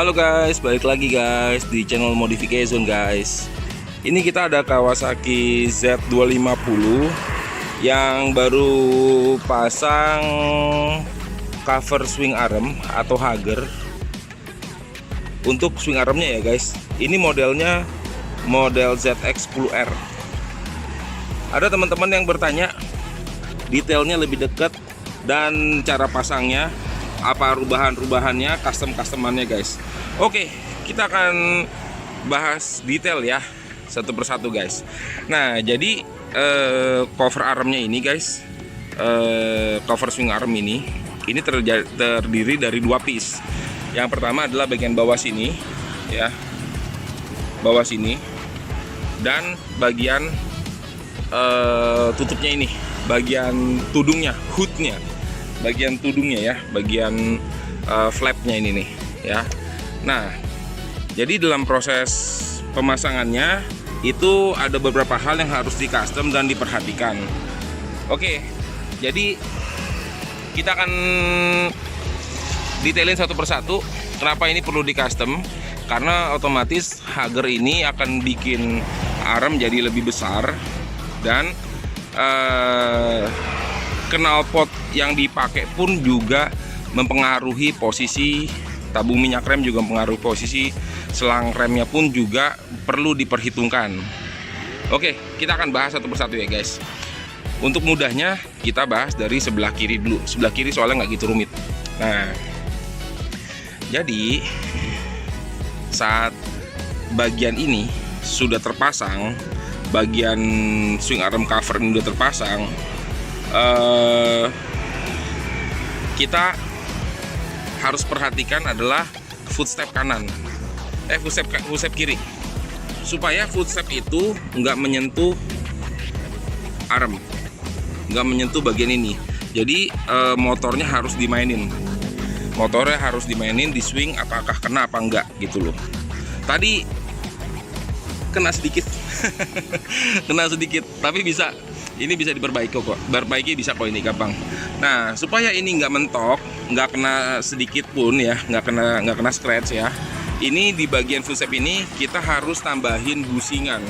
Halo guys, balik lagi guys di channel Modification guys. Ini kita ada Kawasaki Z250 yang baru pasang cover swing arm atau hager untuk swing armnya ya guys. Ini modelnya model ZX10R. Ada teman-teman yang bertanya detailnya lebih dekat dan cara pasangnya, apa rubahan-rubahannya, custom-customannya guys. Oke, kita akan bahas detail ya, satu persatu guys. Nah, jadi cover armnya ini guys, cover swing arm ini terdiri dari dua piece. Yang pertama adalah bagian bawah sini ya, bawah sini, dan bagian tutupnya ini, bagian tudungnya, hoodnya, bagian tudungnya ya, bagian flapnya ini nih ya. Nah, jadi dalam proses pemasangannya itu ada beberapa hal yang harus di custom dan diperhatikan. Oke, jadi kita akan detailin satu persatu kenapa ini perlu di custom, karena otomatis hager ini akan bikin arm jadi lebih besar, dan knalpot yang dipakai pun juga mempengaruhi posisi tabung minyak rem, juga mempengaruhi posisi selang remnya pun juga perlu diperhitungkan. Oke, kita akan bahas satu persatu ya guys. Untuk mudahnya kita bahas dari sebelah kiri dulu. Sebelah kiri soalnya nggak gitu rumit. Nah, jadi saat bagian ini sudah terpasang, bagian swing arm cover ini sudah terpasang, kita harus perhatikan adalah footstep kanan, footstep kiri, supaya footstep itu nggak menyentuh arm, nggak menyentuh bagian ini. Jadi motornya harus dimainin, di swing apakah kena apa enggak gitu loh. Tadi kena sedikit kena sedikit, tapi ini bisa diperbaiki kok, bisa kok, ini gampang. Nah, supaya ini nggak mentok, nggak kena sedikit pun ya, nggak kena scratch ya, ini di bagian footstep ini kita harus tambahin busingan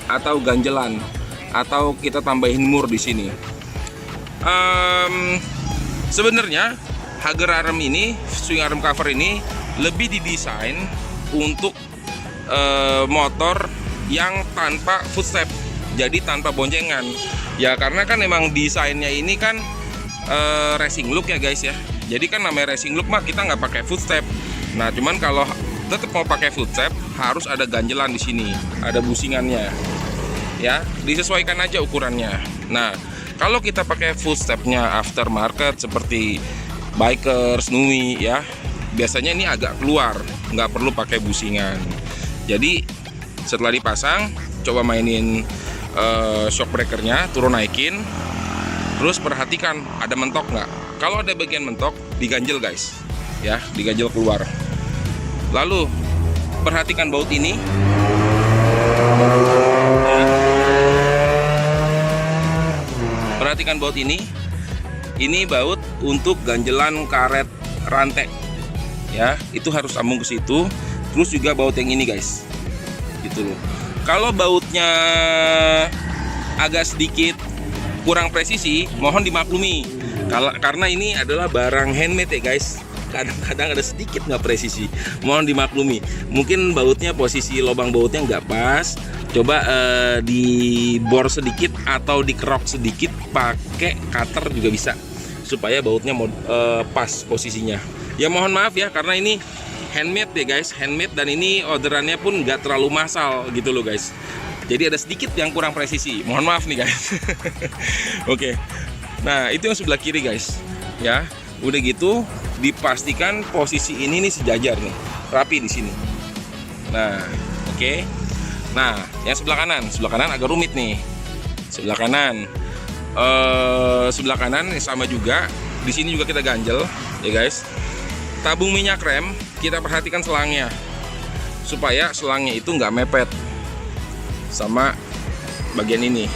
atau ganjelan, atau kita tambahin mur di sini. Sebenarnya hager arm ini, swing arm cover ini lebih didesain untuk motor yang tanpa footstep, jadi tanpa boncengan ya, karena kan emang desainnya ini kan racing look ya guys ya. Jadi kan namanya racing look mah kita nggak pakai footstep. Nah, cuman kalau tetap mau pakai footstep harus ada ganjelan di sini, ada busingannya ya, disesuaikan aja ukurannya. Nah, kalau kita pakai footstepnya aftermarket seperti Bikers, Nui ya, biasanya ini agak keluar, nggak perlu pakai busingan. Jadi setelah dipasang, coba mainin shock breakernya, turun naikin, terus perhatikan ada mentok nggak. Kalau ada bagian mentok, diganjel guys ya, diganjel keluar. Lalu perhatikan baut ini ya. Perhatikan baut ini baut untuk ganjelan karet rantai ya, itu harus sambung ke situ. Terus juga baut yang ini guys, gitu loh. Kalau bautnya agak sedikit kurang presisi, mohon dimaklumi. Karena ini adalah barang handmade ya guys. Kadang-kadang ada sedikit nggak presisi, mohon dimaklumi. Mungkin bautnya, posisi lubang bautnya nggak pas. Coba dibor sedikit atau dikerok sedikit pakai cutter juga bisa, supaya bautnya pas posisinya. Ya mohon maaf ya, karena ini handmade ya guys, handmade, dan ini orderannya pun nggak terlalu massal gitu loh guys. Jadi ada sedikit yang kurang presisi, mohon maaf nih guys. Oke. Nah, itu yang sebelah kiri guys ya. Udah gitu dipastikan posisi ini nih sejajar nih, rapi di sini. Nah, oke. Nah, yang sebelah kanan agak rumit nih. Sebelah kanan sama juga. Di sini juga kita ganjel ya guys. Tabung minyak rem kita perhatikan selangnya, supaya selangnya itu nggak mepet sama bagian ini.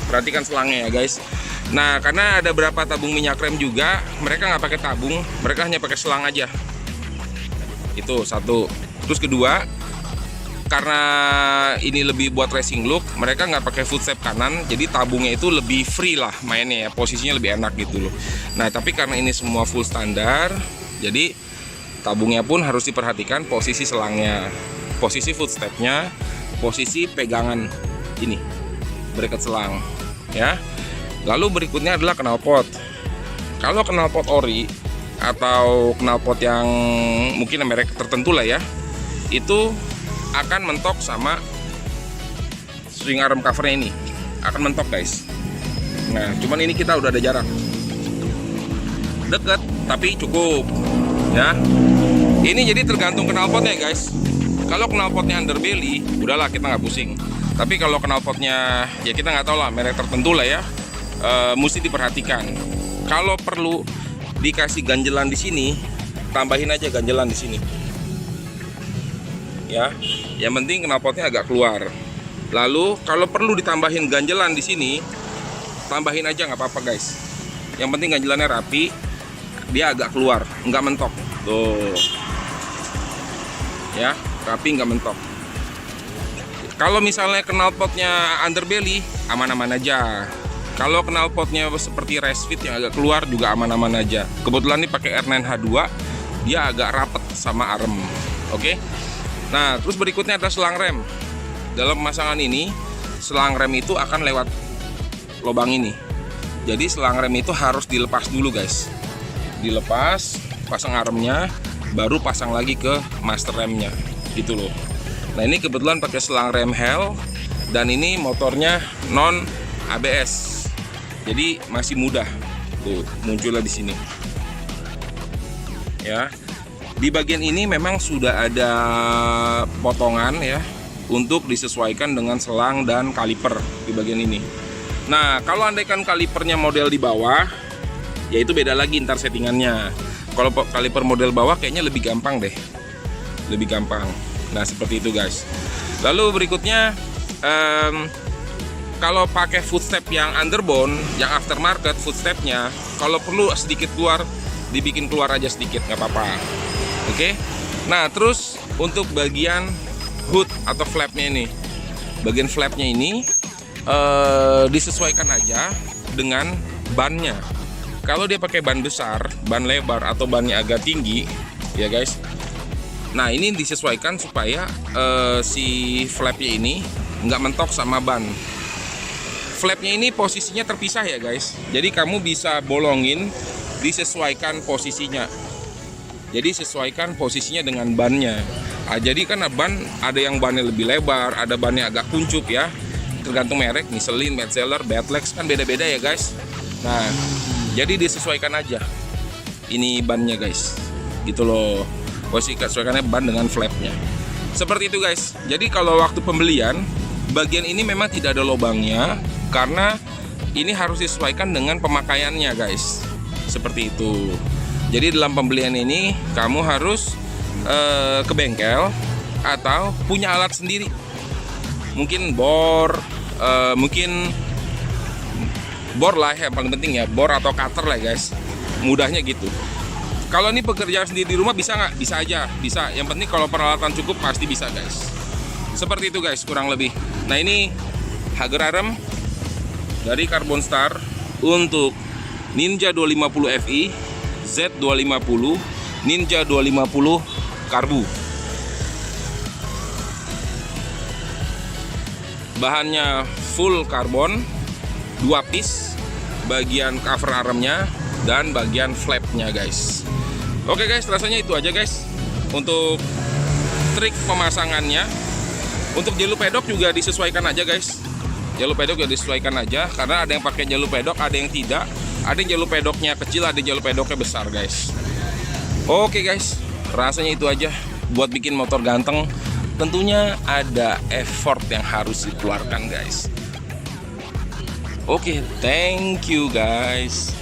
Perhatikan selangnya ya guys. Nah, karena ada beberapa tabung minyak rem juga mereka nggak pakai tabung, mereka hanya pakai selang aja Itu satu. Terus kedua, karena ini lebih buat racing look, mereka nggak pakai footstep kanan, jadi tabungnya itu lebih free lah mainnya ya, posisinya lebih enak gitu loh. Nah tapi karena ini semua full standar, jadi tabungnya pun harus diperhatikan posisi selangnya, posisi footstepnya, posisi pegangan ini bracket selang ya. Lalu berikutnya adalah knalpot. Kalau knalpot ori atau knalpot yang mungkin merek tertentu lah ya, itu akan mentok sama swing arm covernya ini, akan mentok guys. Nah cuman ini kita udah ada jarak deket tapi cukup ya. Ini jadi tergantung knalpotnya guys. Kalau knalpotnya underbelly, udahlah kita nggak pusing. Tapi kalau knalpotnya ya kita nggak tahu lah, merek tertentu lah ya, mesti diperhatikan. Kalau perlu dikasih ganjelan di sini, tambahin aja ganjelan di sini. Ya, yang penting knalpotnya agak keluar. Lalu kalau perlu ditambahin ganjelan di sini, tambahin aja nggak apa-apa guys. Yang penting ganjelannya rapi, dia agak keluar, nggak mentok. Tuh, ya rapi nggak mentok. Kalau misalnya knalpotnya underbelly, aman-aman aja. Kalau knalpotnya seperti race fit yang agak keluar juga aman-aman aja. Kebetulan ini pakai R9H2, dia agak rapet sama arm. Oke. Nah, terus berikutnya ada selang rem. Dalam pemasangan ini, selang rem itu akan lewat lubang ini. Jadi selang rem itu harus dilepas dulu, guys. Dilepas, pasang armnya, baru pasang lagi ke master remnya, gitu loh. Nah, ini kebetulan pakai selang rem Hell dan ini motornya non ABS. Jadi masih mudah. Tuh, munculnya di sini. Ya. Di bagian ini memang sudah ada potongan ya untuk disesuaikan dengan selang dan kaliper di bagian ini. Nah, kalau andaikan kalipernya model di bawah, ya itu beda lagi ntar settingannya. Kalau kaliper model bawah kayaknya lebih gampang deh. Lebih gampang. Nah, seperti itu guys. Lalu berikutnya kalau pakai footstep yang underbone, yang aftermarket footstepnya, kalau perlu sedikit keluar, dibikin keluar aja sedikit, nggak apa-apa. Oke. Nah, terus untuk bagian hood atau flapnya ini, bagian flapnya ini disesuaikan aja dengan bannya. Kalau dia pakai ban besar, ban lebar atau bannya agak tinggi, ya guys. Nah, ini disesuaikan supaya si flapnya ini nggak mentok sama ban. Flapnya ini posisinya terpisah ya guys. Jadi kamu bisa bolongin, disesuaikan posisinya. Jadi sesuaikan posisinya dengan bannya. Nah, jadi kan ban ada yang bannya lebih lebar, ada bannya agak kuncup ya. Tergantung merek, Michelin, Metzeler, Badlex kan beda-beda ya guys. Nah, jadi disesuaikan aja. Ini bannya guys. Gitu loh. Posisi sesuaikannya ban dengan flapnya. Seperti itu guys. Jadi kalau waktu pembelian, bagian ini memang tidak ada lubangnya karena ini harus disesuaikan dengan pemakaiannya guys. Seperti itu. Jadi dalam pembelian ini kamu harus ke bengkel atau punya alat sendiri. Mungkin bor, mungkin bor lah yang paling penting ya, bor atau cutter lah guys. Mudahnya gitu. Kalau ini pekerjaan sendiri di rumah bisa nggak? Bisa aja, bisa. Yang penting kalau peralatan cukup pasti bisa guys. Seperti itu guys, kurang lebih. Nah, ini Hager arm dari Carbon Star untuk Ninja 250 Fi, Z250, Ninja 250 Karbu. Bahannya full karbon, 2 piece, bagian cover armnya dan bagian flapnya guys. Oke guys, rasanya itu aja guys untuk trik pemasangannya. Untuk jalur pedok juga disesuaikan aja guys. Jalur pedok juga disesuaikan aja karena ada yang pakai jalur pedok, ada yang tidak. Ada yang jalur pedoknya kecil, ada yang jalur pedoknya besar guys. Oke guys, rasanya itu aja. Buat bikin motor ganteng tentunya ada effort yang harus dikeluarkan guys. Oke, thank you guys.